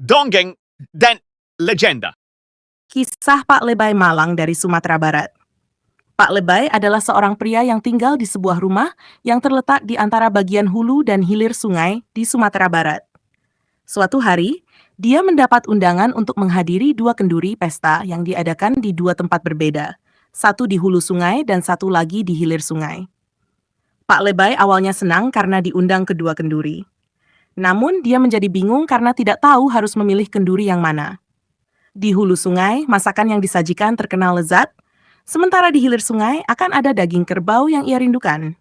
dongeng, dan legenda. Kisah Pak Lebay Malang dari Sumatera Barat. Pak Lebay adalah seorang pria yang tinggal di sebuah rumah yang terletak di antara bagian hulu dan hilir sungai di Sumatera Barat. Suatu hari, dia mendapat undangan untuk menghadiri dua kenduri pesta yang diadakan di dua tempat berbeda, satu di hulu sungai dan satu lagi di hilir sungai. Pak Lebay awalnya senang karena diundang kedua kenduri. Namun, dia menjadi bingung karena tidak tahu harus memilih kenduri yang mana. Di hulu sungai, masakan yang disajikan terkenal lezat, sementara di hilir sungai akan ada daging kerbau yang ia rindukan.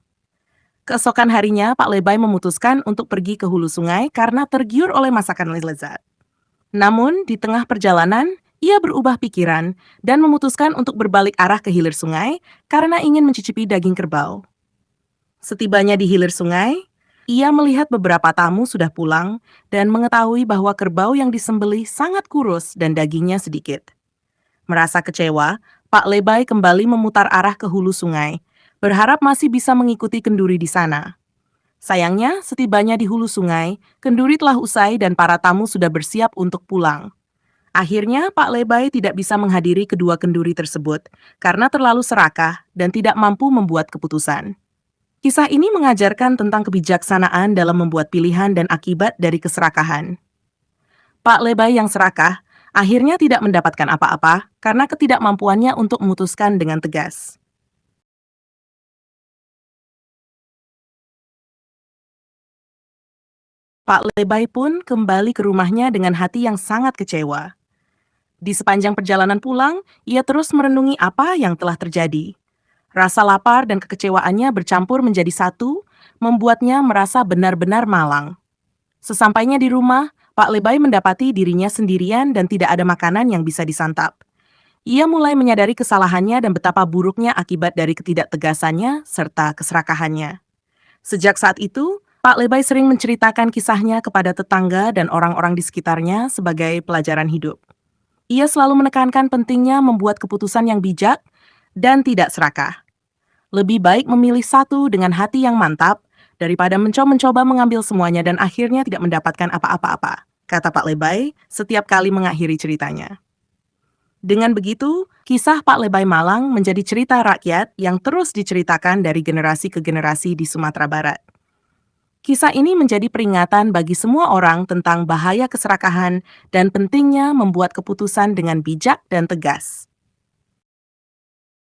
Keesokan harinya, Pak Lebay memutuskan untuk pergi ke hulu sungai karena tergiur oleh masakan lezat. Namun, di tengah perjalanan, ia berubah pikiran dan memutuskan untuk berbalik arah ke hilir sungai karena ingin mencicipi daging kerbau. Setibanya di hilir sungai, ia melihat beberapa tamu sudah pulang dan mengetahui bahwa kerbau yang disembelih sangat kurus dan dagingnya sedikit. Merasa kecewa, Pak Lebay kembali memutar arah ke hulu sungai, berharap masih bisa mengikuti kenduri di sana. Sayangnya, setibanya di hulu sungai, kenduri telah usai dan para tamu sudah bersiap untuk pulang. Akhirnya, Pak Lebay tidak bisa menghadiri kedua kenduri tersebut karena terlalu serakah dan tidak mampu membuat keputusan. Kisah ini mengajarkan tentang kebijaksanaan dalam membuat pilihan dan akibat dari keserakahan. Pak Lebay yang serakah akhirnya tidak mendapatkan apa-apa karena ketidakmampuannya untuk memutuskan dengan tegas. Pak Lebay pun kembali ke rumahnya dengan hati yang sangat kecewa. Di sepanjang perjalanan pulang, ia terus merenungi apa yang telah terjadi. Rasa lapar dan kekecewaannya bercampur menjadi satu, membuatnya merasa benar-benar malang. Sesampainya di rumah, Pak Lebay mendapati dirinya sendirian dan tidak ada makanan yang bisa disantap. Ia mulai menyadari kesalahannya dan betapa buruknya akibat dari ketidaktegasannya serta keserakahannya. Sejak saat itu, Pak Lebay sering menceritakan kisahnya kepada tetangga dan orang-orang di sekitarnya sebagai pelajaran hidup. Ia selalu menekankan pentingnya membuat keputusan yang bijak dan tidak serakah. Lebih baik memilih satu dengan hati yang mantap daripada mencoba mengambil semuanya dan akhirnya tidak mendapatkan apa-apa, kata Pak Lebay setiap kali mengakhiri ceritanya. Dengan begitu, kisah Pak Lebay Malang menjadi cerita rakyat yang terus diceritakan dari generasi ke generasi di Sumatera Barat. Kisah ini menjadi peringatan bagi semua orang tentang bahaya keserakahan dan pentingnya membuat keputusan dengan bijak dan tegas.